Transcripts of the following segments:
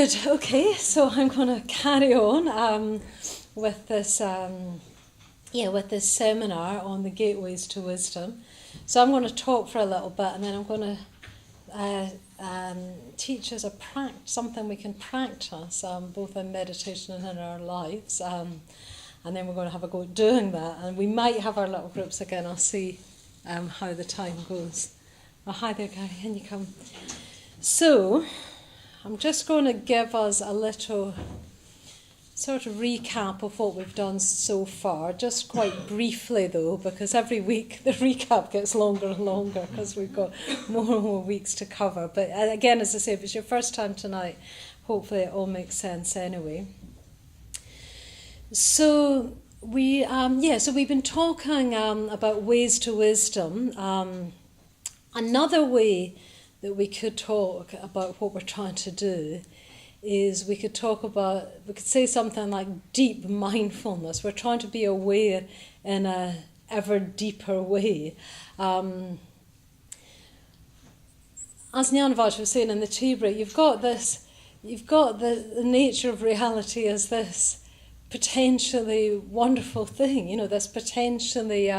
Good. Okay, so I'm going to carry on with this, with this seminar on the gateways to wisdom. So I'm going to talk for a little bit, and then I'm going to teach us something we can practice, both in meditation and in our lives. And then we're going to have a go at doing that, and we might have our little groups again. I'll see how the time goes. Oh, hi there, Gary. In you come. So I'm just going to give us a little sort of recap of what we've done so far, just quite briefly though, because every week the recap gets longer and longer because we've got more and more weeks to cover. But again, as I say, if it's your first time tonight, hopefully it all makes sense anyway. So we've been talking about ways to wisdom. Another way that we could talk about what we're trying to do is we could say something like deep mindfulness. We're trying to be aware in a ever deeper way. As Nyanvaj was saying in the tea break, you've got the nature of reality as this potentially wonderful thing, this potentially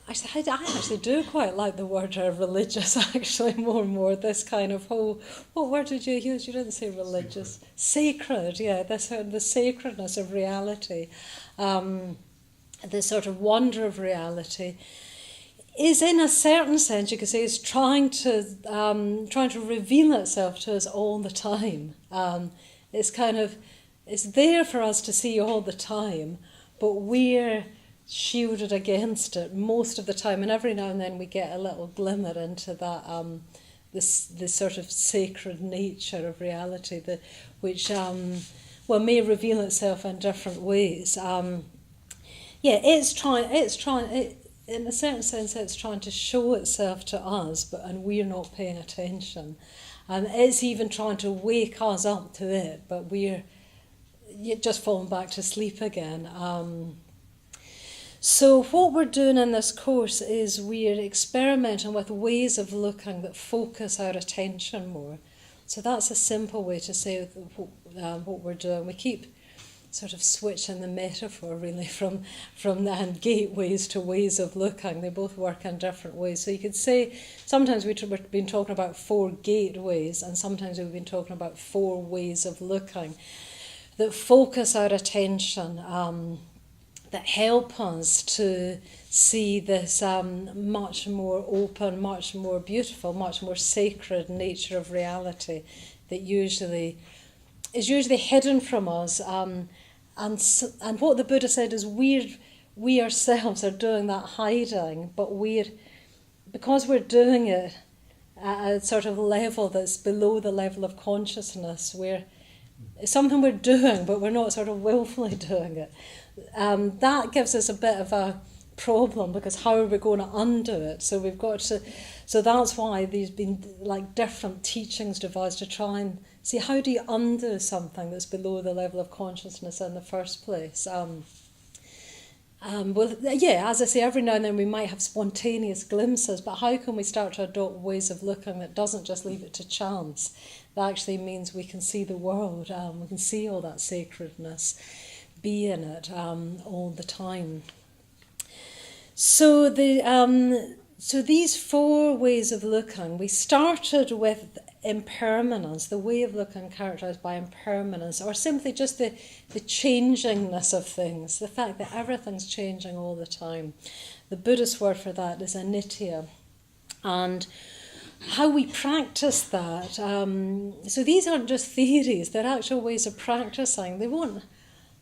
I actually do quite like the word religious, actually, more and more. This kind of whole, what word did you use? You didn't say religious. Sacred, yeah, the sacredness of reality, the sort of wonder of reality, is in a certain sense, you could say, is trying to reveal itself to us all the time. It's there for us to see all the time, but we're shielded against it most of the time, and every now and then we get a little glimmer into that this sort of sacred nature of reality which may reveal itself in different ways. It's trying in a certain sense, it's trying to show itself to us, and we're not paying attention, and it's even trying to wake us up to it, but we're just falling back to sleep again. So what we're doing in this course is we're experimenting with ways of looking that focus our attention more. So that's a simple way to say what we're doing. We keep sort of switching the metaphor really from gateways to ways of looking. They both work in different ways. So you could say sometimes we've been talking about 4 gateways, and sometimes we've been talking about 4 ways of looking that focus our attention, that help us to see this much more open, much more beautiful, much more sacred nature of reality that is usually hidden from us. And what the Buddha said is we ourselves are doing that hiding, but because we're doing it at a sort of level that's below the level of consciousness, it's something we're doing, but we're not sort of willfully doing it. That gives us a bit of a problem, because how are we going to undo it? So that's why there's been like different teachings devised to try and see how do you undo something that's below the level of consciousness in the first place. As I say, every now and then we might have spontaneous glimpses, but how can we start to adopt ways of looking that doesn't just leave it to chance? That actually means we can see the world, we can see all that sacredness, be in it all the time. So these 4 ways of looking, we started with impermanence, the way of looking characterised by impermanence, or simply just the changingness of things, the fact that everything's changing all the time. The Buddhist word for that is anitya. And how we practice that, so these aren't just theories, they're actual ways of practising. They won't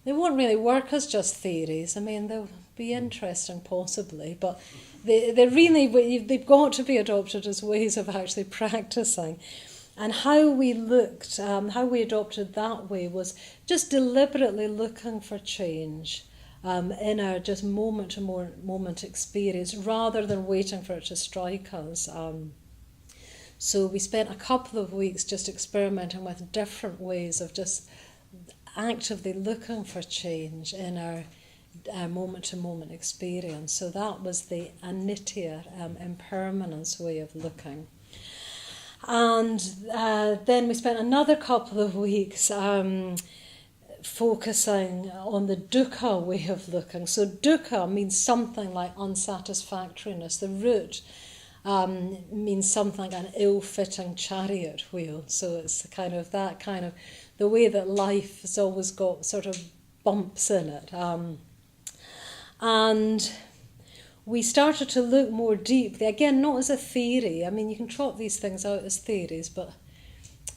really work as just theories. I mean, they'll be interesting possibly, but they've got to be adopted as ways of actually practising. And how we adopted that way was just deliberately looking for change in our just moment-to-moment experience, rather than waiting for it to strike us. So we spent a couple of weeks just experimenting with different ways of just actively looking for change in our moment-to-moment experience. So that was the anitya, impermanence way of looking. And then we spent another couple of weeks focusing on the dukkha way of looking. So dukkha means something like unsatisfactoriness. The root means something like an ill-fitting chariot wheel. So it's the way that life has always got sort of bumps in it. And we started to look more deeply, again, not as a theory. I mean, you can trot these things out as theories, but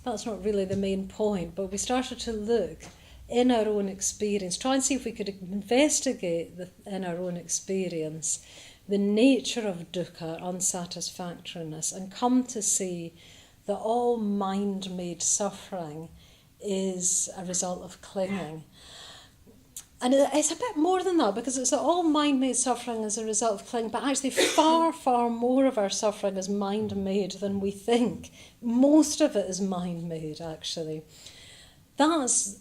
that's not really the main point. But we started to look in our own experience, try and see if we could investigate in our own experience the nature of dukkha, unsatisfactoriness, and come to see that all mind-made suffering is a result of clinging. And it's a bit more than that, because it's that all mind-made suffering as a result of clinging, but actually far, far more of our suffering is mind-made than we think. Most of it is mind-made, actually. That's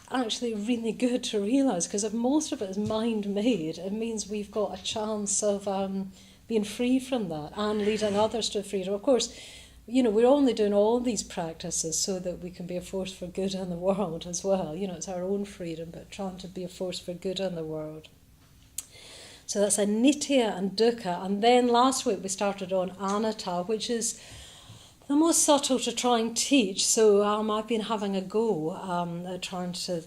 actually really good to realise, because if most of it is mind-made, it means we've got a chance of being free from that and leading others to freedom. Of course, we're only doing all these practices so that we can be a force for good in the world as well. It's our own freedom, but trying to be a force for good in the world. So that's anitya and dukkha. And then last week we started on anatta, which is the most subtle to try and teach. So I've been having a go at trying to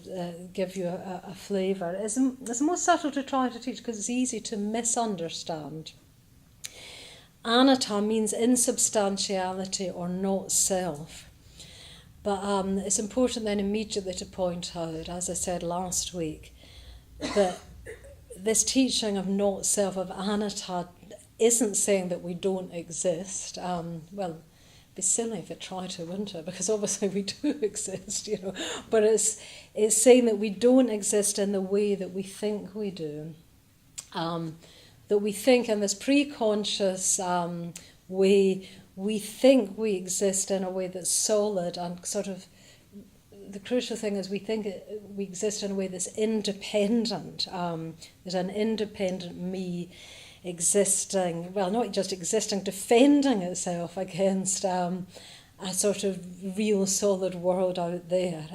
give you a flavour. It's the most subtle to try to teach because it's easy to misunderstand. Anatta means insubstantiality or not self. But it's important then immediately to point out, as I said last week, that this teaching of not self, of anatta, isn't saying that we don't exist. It'd be silly if it tried to, wouldn't it? Because obviously we do exist, But it's saying that we don't exist in the way that we think we do. That we think in this pre-conscious way, we think we exist in a way that's solid, and sort of the crucial thing is we think we exist in a way that's independent. There's an independent me existing, well, not just existing, defending itself against a sort of real solid world out there.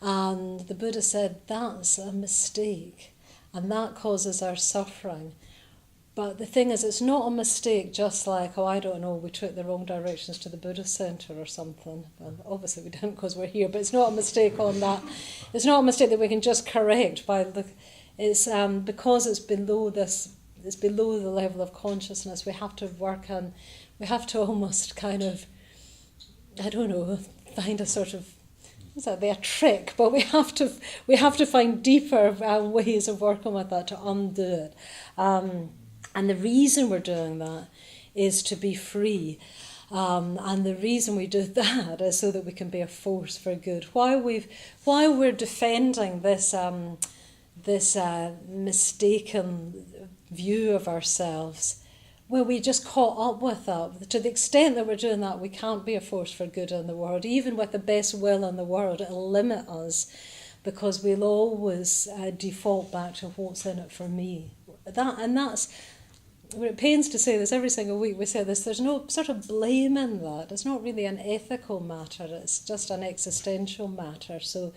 And the Buddha said that's a mistake. And that causes our suffering. But the thing is, it's not a mistake just like, we took the wrong directions to the Buddhist centre or something. Well, obviously we didn't because we're here, but it's not a mistake on that. It's not a mistake that we can just correct it's because it's below the level of consciousness. We have to work on, we have to almost kind of, find a sort of, a trick, but we have to find deeper ways of working with that to undo it. And the reason we're doing that is to be free. And the reason we do that is so that we can be a force for good. While we're defending this mistaken view of ourselves, where we just caught up with that. To the extent that we're doing that, we can't be a force for good in the world. Even with the best will in the world, it'll limit us, because we'll always default back to what's in it for me. That's, we're at pains to say this every single week. We say this, there's no sort of blame in that. It's not really an ethical matter, it's just an existential matter. So,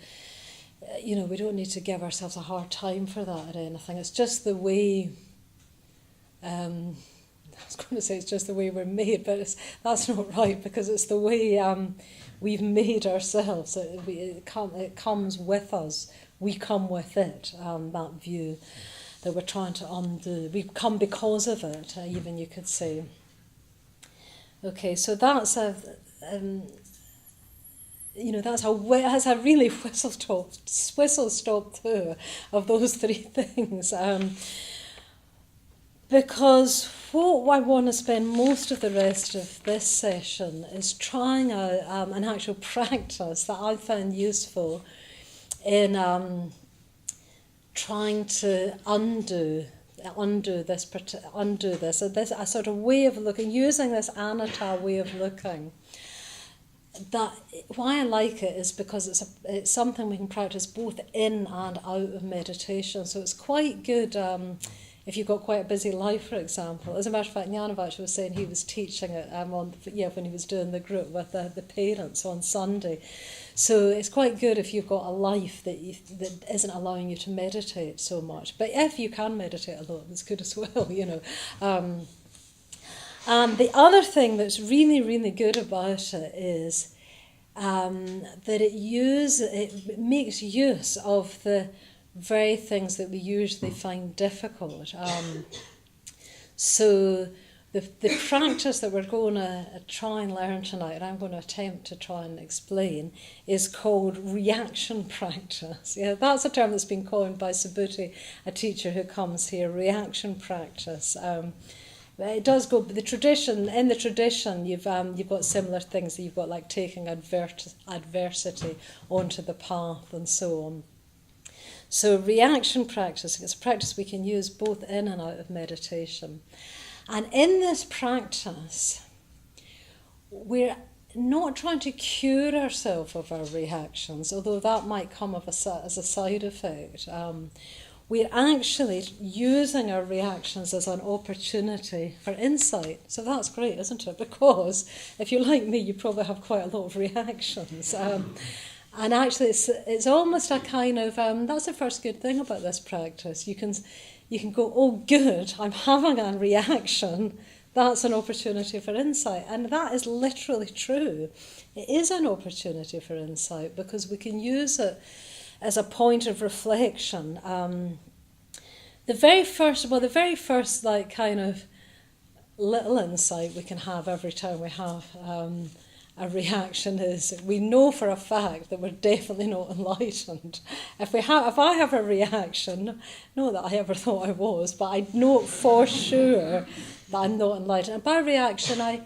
we don't need to give ourselves a hard time for that or anything. It's just the way... I was going to say it's just the way we're made, but that's not right, because it's the way we've made ourselves. It comes with us. We come with it, that view that we're trying to undo. We come because of it, even you could say. Okay, so that's that's a really whistle-stop tour of those three things. Because what I want to spend most of the rest of this session is trying out an actual practice that I found useful in trying to undo this, a sort of way of looking, using this anatta way of looking. That why I like it is because it's something we can practice both in and out of meditation. So it's quite good. if you've got quite a busy life, for example. As a matter of fact, Janovac was saying he was teaching it when he was doing the group with the parents on Sunday. So it's quite good if you've got a life that isn't allowing you to meditate so much. But if you can meditate a lot, it's good as well, And the other thing that's really, really good about it is that it makes use of the very things that we usually find difficult. So the practice that we're going to try and learn tonight, and I'm going to attempt to try and explain, is called reaction practice. Yeah, that's a term that's been coined by Subhuti, a teacher who comes here. Reaction practice. It does go. In the tradition, you've got similar things. You've got like taking adversity onto the path and so on. So reaction practice, it's a practice we can use both in and out of meditation. And in this practice, we're not trying to cure ourselves of our reactions, although that might come as a side effect. We're actually using our reactions as an opportunity for insight. So that's great, isn't it? Because if you're like me, you probably have quite a lot of reactions. And actually, it's almost a kind of, that's the first good thing about this practice. You can go, oh good, I'm having a reaction. That's an opportunity for insight. And that is literally true. It is an opportunity for insight because we can use it as a point of reflection. The very first like kind of little insight we can have every time we have a reaction is we know for a fact that we're definitely not enlightened. If I have a reaction, not that I ever thought I was, but I know for sure that I'm not enlightened. And by reaction, I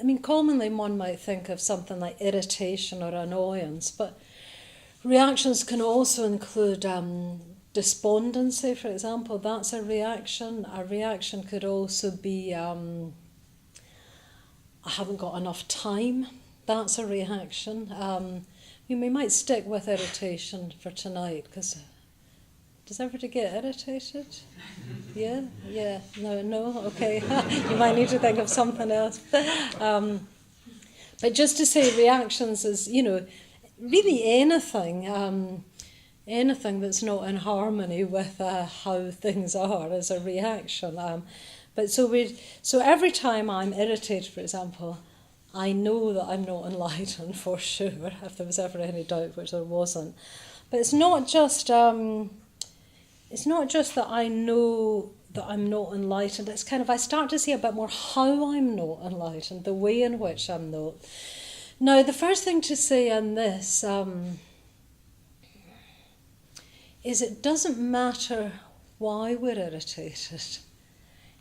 mean commonly one might think of something like irritation or annoyance, but reactions can also include despondency, for example. That's a reaction. A reaction could also be I haven't got enough time. That's a reaction. We might stick with irritation for tonight because does everybody get irritated? Yeah. No. Okay. You might need to think of something else. But just to say, reactions is really anything that's not in harmony with how things are is a reaction. But so every time I'm irritated, for example, I know that I'm not enlightened for sure, if there was ever any doubt, which there wasn't. But it's not just that I know that I'm not enlightened. It's kind of I start to see a bit more how I'm not enlightened, the way in which I'm not. Now, the first thing to say on this is it doesn't matter why we're irritated.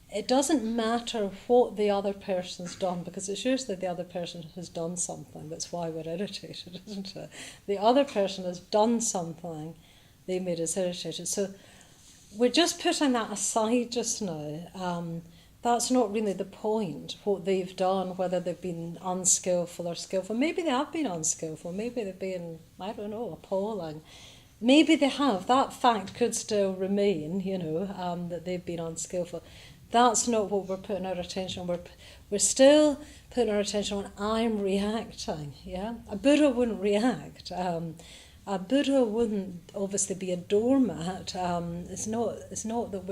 It doesn't matter what the other person's done, because it's usually the other person has done something. That's why we're irritated, isn't it? The other person has done something, they made us irritated. So we're just putting that aside just now. That's not really the point, what they've done, whether they've been unskillful or skillful. Maybe they have been unskillful. Maybe they've been, I don't know, appalling. Maybe they have. That fact could still remain, that they've been unskillful. That's not what we're putting our attention on. We're still putting our attention on I'm reacting. Yeah, a Buddha wouldn't react. A Buddha wouldn't obviously be a doormat. It's not that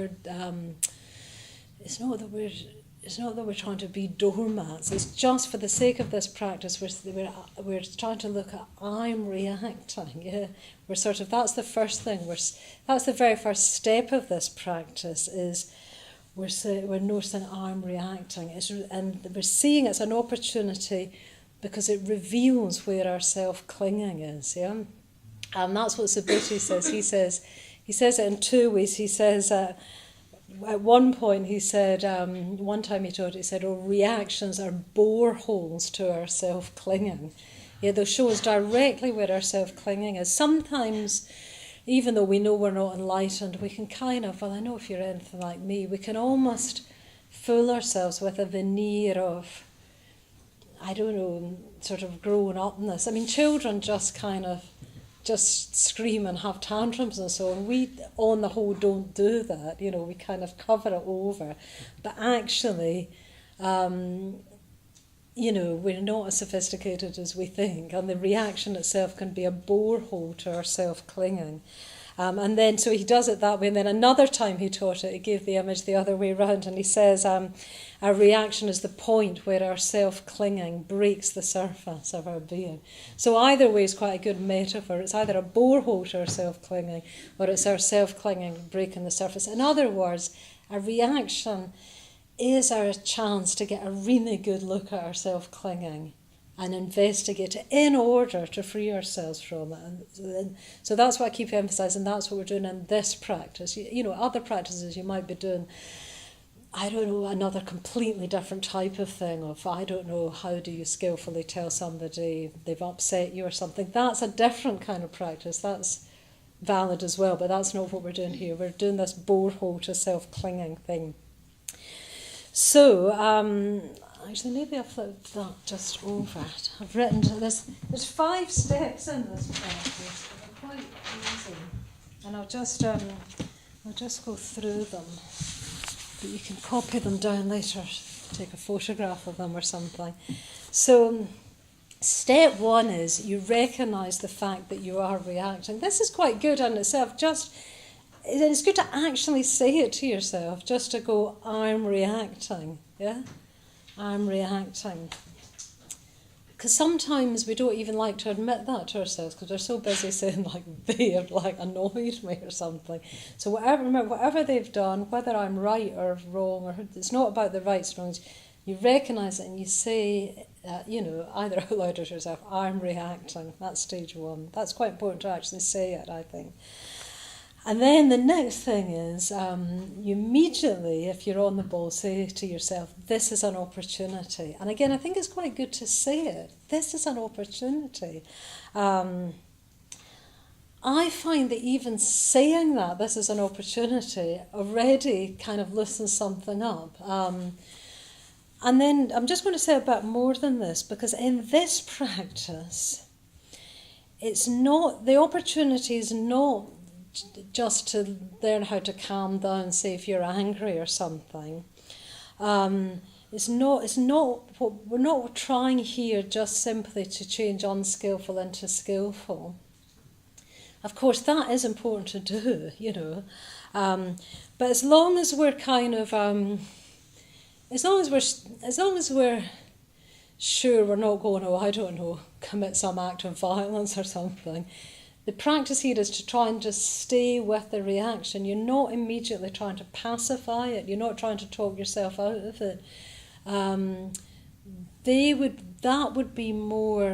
we're trying to be doormats. It's just for the sake of this practice. We're trying to look at I'm reacting. Yeah, that's the first thing. That's the very first step of this practice is. We're noticing I'm reacting, and we're seeing it's an opportunity because it reveals where our self-clinging is. Yeah, and that's what Subhuti says. He says it in two ways. He says at one point he said one time he taught. He said, "Oh, reactions are boreholes to our self-clinging. Yeah, they'll show us directly where our self-clinging is. Sometimes." Even though we know we're not enlightened, we can kind of, I know if you're anything like me, we can almost fool ourselves with a veneer of, I don't know, sort of grown upness. I mean, children just kind of just scream and have tantrums and so on. We, on the whole, don't do that. We kind of cover it over. But actually, we're not as sophisticated as we think, and the reaction itself can be a borehole to our self-clinging. And then, so he does it that way, and then another time he taught it, he gave the image the other way around, and he says, our reaction is the point where our self-clinging breaks the surface of our being. So either way is quite a good metaphor. It's either a borehole to our self-clinging, or it's our self-clinging breaking the surface. In other words, a reaction is our chance to get a really good look at our self-clinging and investigate it in order to free ourselves from it. And so that's what I keep emphasising. That's what we're doing in this practice. Other practices you might be doing, I don't know, another completely different type of thing of, I don't know, how do you skillfully tell somebody they've upset you or something. That's a different kind of practice. That's valid as well, but that's not what we're doing here. We're doing this borehole to self-clinging thing. So, actually, maybe I'll flip that just over. I've written this. There's 5 steps in this practice. They're quite easy, and I'll just go through them. But you can copy them down later, take a photograph of them or something. So, step 1 is you recognise the fact that you are reacting. This is quite good in itself. It's good to actually say it to yourself, just to go, I'm reacting, yeah? I'm reacting. Because sometimes we don't even like to admit that to ourselves, because we're so busy saying, they have, annoyed me or something. So whatever they've done, whether I'm right or wrong, or it's not about the rights and wrongs, you recognise it and you say, either out loud or to yourself, I'm reacting. That's stage 1. That's quite important to actually say it, I think. And then the next thing is, you immediately, if you're on the ball, say to yourself, this is an opportunity. And again, I think it's quite good to say it. This is an opportunity. I find that even saying that, this is an opportunity, already kind of loosens something up. And then I'm just going to say a bit more than this, because in this practice, the opportunity is not just to learn how to calm down, say if you're angry or something. We're not trying here just simply to change unskillful into skillful. Of course, that is important to do, but as long as we're kind of, as long as we're sure we're not going, commit some act of violence or something. The practice here is to try and just stay with the reaction. You're not immediately trying to pacify it. You're not trying to talk yourself out of it. That would be more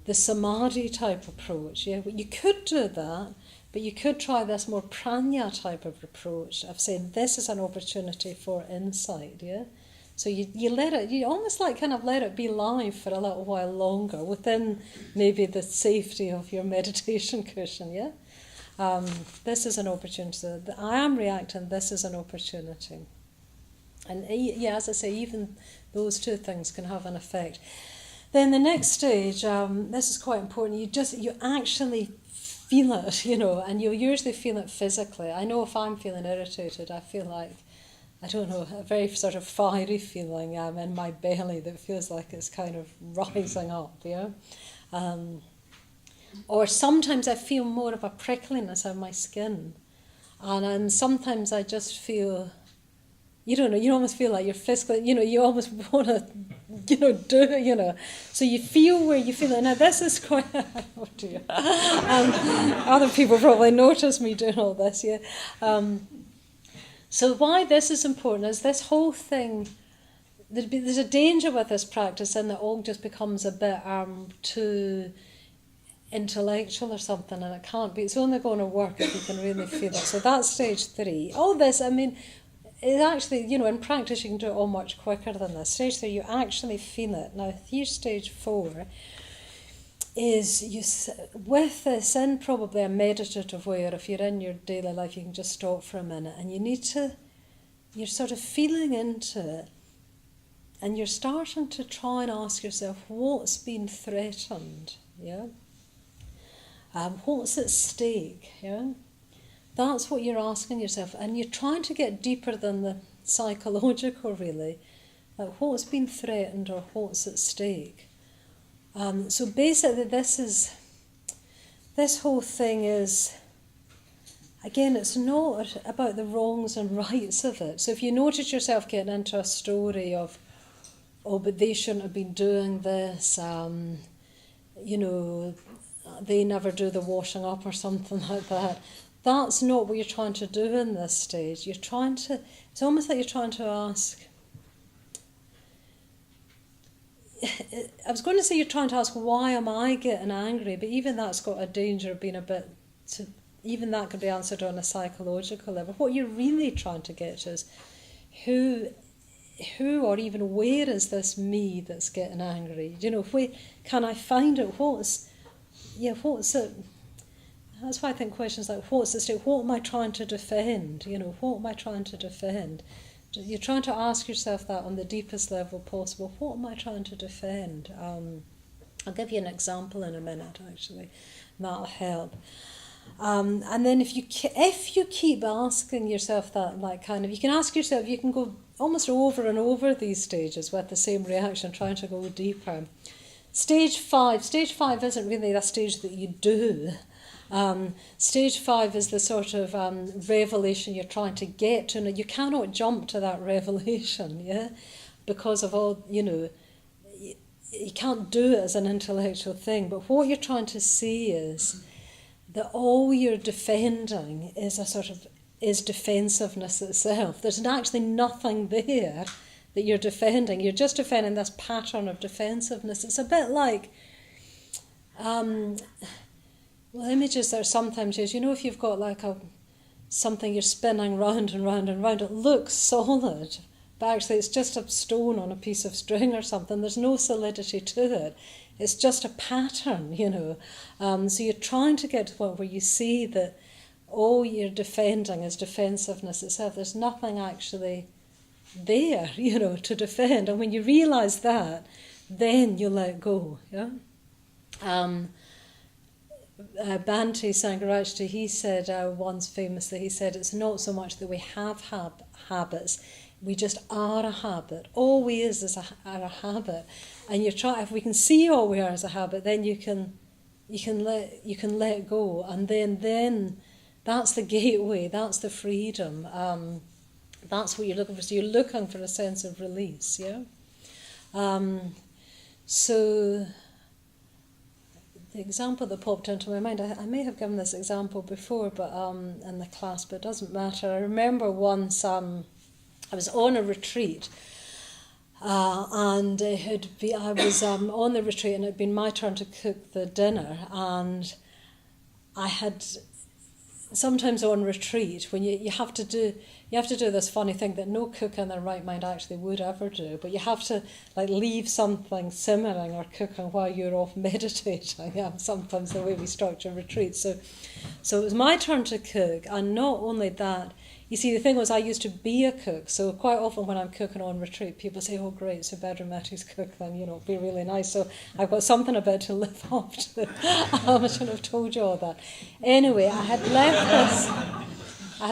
the samadhi type approach. Yeah, you could do that, but you could try this more pranya type of approach of saying this is an opportunity for insight. Yeah. So you let it be live for a little while longer within maybe the safety of your meditation cushion, yeah? This is an opportunity. I am reacting, this is an opportunity. And as I say, even those 2 things can have an effect. Then the next stage, this is quite important, you actually feel it, and you'll usually feel it physically. I know if I'm feeling irritated, I feel like, I don't know, a very sort of fiery feeling in my belly that feels like it's kind of rising up, yeah? Or sometimes I feel more of a prickliness on my skin. And sometimes I just feel, you almost feel like you're physically, you almost want to, So you feel where you feel it. Now this is quite, oh dear. Other people probably notice me doing all this, yeah? So why this is important is this whole thing, there's a danger with this practice in that all just becomes a bit too intellectual or something, and it can't be. It's only going to work if you can really feel it. So that's stage 3. All this, it actually, in practice you can do it all much quicker than this. Stage 3, you actually feel it. Now here's stage 4. Is with this in probably a meditative way, or if you're in your daily life you can just stop for a minute and you're sort of feeling into it and you're starting to try and ask yourself what's been threatened, yeah? What's at stake? Yeah? That's what you're asking yourself. And you're trying to get deeper than the psychological, really. Like what's been threatened or what's at stake. So basically this whole thing is, again, it's not about the wrongs and rights of it. So if you notice yourself getting into a story of, oh, but they shouldn't have been doing this, they never do the washing up or something like that. That's not what you're trying to do in this stage. It's almost like you're trying to ask, I was going to say you're trying to ask, why am I getting angry? But even that's got a danger of being even that could be answered on a psychological level. What you're really trying to get to is who or even where is this me that's getting angry? Can I find it? What's it? That's why I think questions like, what's the state? What am I trying to defend? What am I trying to defend? You're trying to ask yourself that on the deepest level possible. What am I trying to defend? I'll give you an example in a minute, actually. That'll help. And then if you keep asking yourself that, you can ask yourself, you can go almost over and over these stages with the same reaction, trying to go deeper. Stage 5 isn't really a stage that you do. Stage 5 is the sort of revelation you're trying to get to. Now, you cannot jump to that revelation, yeah, because of all, you can't do it as an intellectual thing. But what you're trying to see is that all you're defending is defensiveness itself. There's actually nothing there that you're defending. You're just defending this pattern of defensiveness. It's a bit like images that are sometimes used. If you've got something you're spinning round and round and round, it looks solid, but actually it's just a stone on a piece of string or something. There's no solidity to it. It's just a pattern, So you're trying to get to the point where you see that all you're defending is defensiveness itself. There's nothing actually there, to defend. And when you realise that, then you let go, yeah? Bhante Sangharajta, he said once famously, it's not so much that we have habits, we just are a habit. All we are a habit. And if we can see all we are as a habit, then you can let go, and then that's the gateway, that's the freedom. That's what you're looking for. So you're looking for a sense of release, yeah? So the example that popped into my mind, I may have given this example before, but in the class, but it doesn't matter. I remember once I was on a retreat, and I was on the retreat, and it had been my turn to cook the dinner, and I had sometimes on retreat, when you have to do this funny thing that no cook in their right mind actually would ever do, but you have to leave something simmering or cooking while you're off meditating. Yeah, sometimes the way we structure retreats. So it was my turn to cook, and not only that, you see, the thing was I used to be a cook, so quite often when I'm cooking on retreat, people say, oh great, so Bedramati's cook, then, it'll be really nice. So I've got something about to live up to. I shouldn't have told you all that. Anyway, I had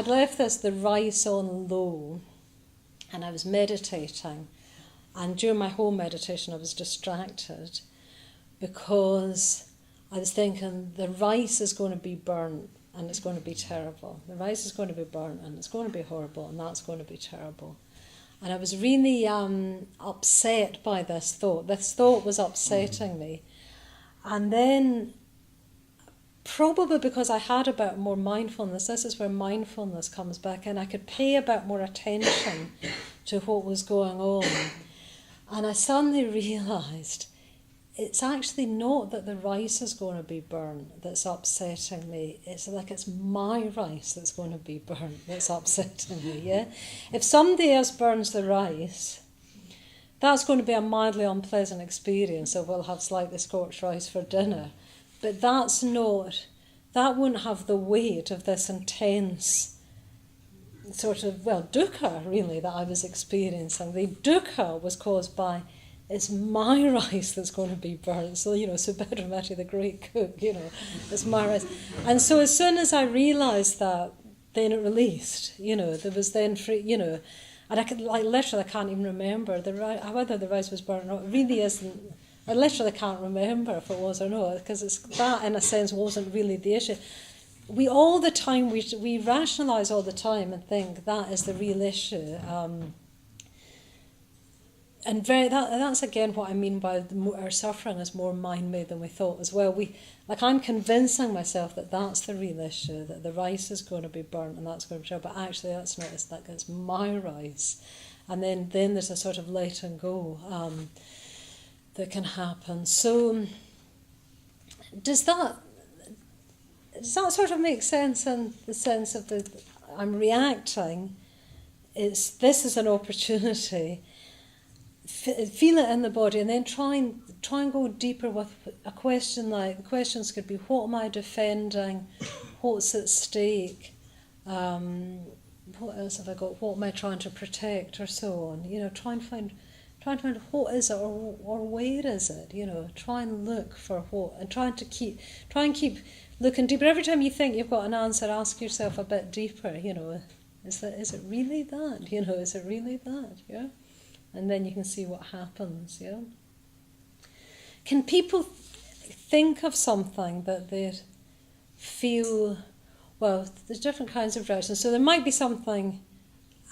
left the rice on low, and I was meditating, and during my whole meditation I was distracted because I was thinking the rice is going to be burnt, and it's going to be terrible. The rice is going to be burnt, and it's going to be horrible, and that's going to be terrible. And I was really upset by this thought. This thought was upsetting me. And then, probably because I had a bit more mindfulness, this is where mindfulness comes back in, I could pay a bit more attention to what was going on. And I suddenly realised it's actually not that the rice is going to be burnt that's upsetting me. It's my rice that's going to be burnt that's upsetting me, yeah? If somebody else burns the rice, that's going to be a mildly unpleasant experience, so we'll have slightly scorched rice for dinner. But that wouldn't have the weight of this intense sort of, dukkha, really, that I was experiencing. The dukkha was caused by it's my rice that's going to be burnt. So, Subedramati, the great cook, it's my rice. And so as soon as I realised that, then it released, there was then free, and I could, literally, I can't even remember whether the rice was burnt or not. It really isn't, I literally can't remember if it was or not, because it's that, in a sense, wasn't really the issue. We all the time, we rationalise all the time and think that is the real issue. And that's again what I mean by our suffering is more mind-made than we thought as well. I'm convincing myself that that's the real issue, that the rice is going to be burnt and that's going to be trouble, but actually that's not. It's my rice, and then there's a sort of letting go that can happen. So does that sort of make sense in the sense of I'm reacting? This is an opportunity. Feel it in the body, and then try and go deeper with a question. Like the questions could be, what am I defending? What's at stake? What else have I got? What am I trying to protect, or so on? Try and find what is it, or where is it? Try and look for what, and try and keep looking deeper. Every time you think you've got an answer, ask yourself a bit deeper. Is it really that? Is it really that? Yeah. And then you can see what happens, yeah? Can people think of something that they feel, well, there's different kinds of reactions. So there might be something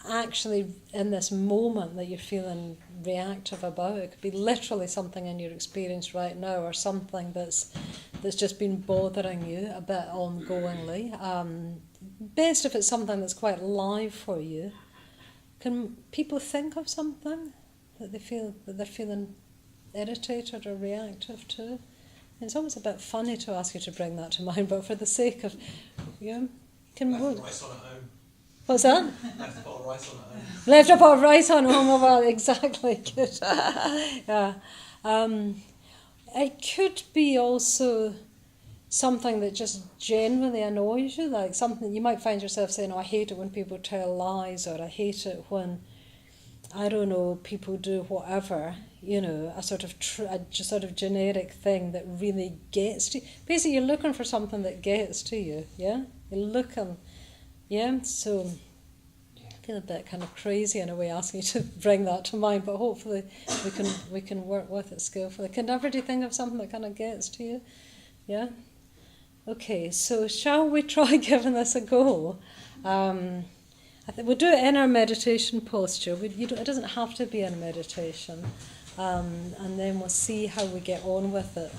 actually in this moment that you're feeling reactive about. It could be literally something in your experience right now, or something that's just been bothering you a bit ongoingly. Best if it's something that's quite live for you. Can people think of something that they're feeling irritated or reactive to? It's always a bit funny to ask you to bring that to mind, but for the sake of, can left the rice on at home. What's that? Left a pot of rice on at home. Left a pot of rice on home. Oh, well, exactly. Good. Yeah. It could be also something that just genuinely annoys you, like something you might find yourself saying, I hate it when people tell lies, or I hate it when, I don't know, people do whatever, a sort of generic thing that really gets to you. Basically, you're looking for something that gets to you, yeah? You're looking, yeah? So I feel a bit kind of crazy in a way asking you to bring that to mind, but hopefully we can work with it skillfully. Can everybody think of something that kind of gets to you? Yeah? Okay, so shall we try giving this a go? I think we'll do it in our meditation posture. It doesn't have to be in meditation. And then we'll see how we get on with it.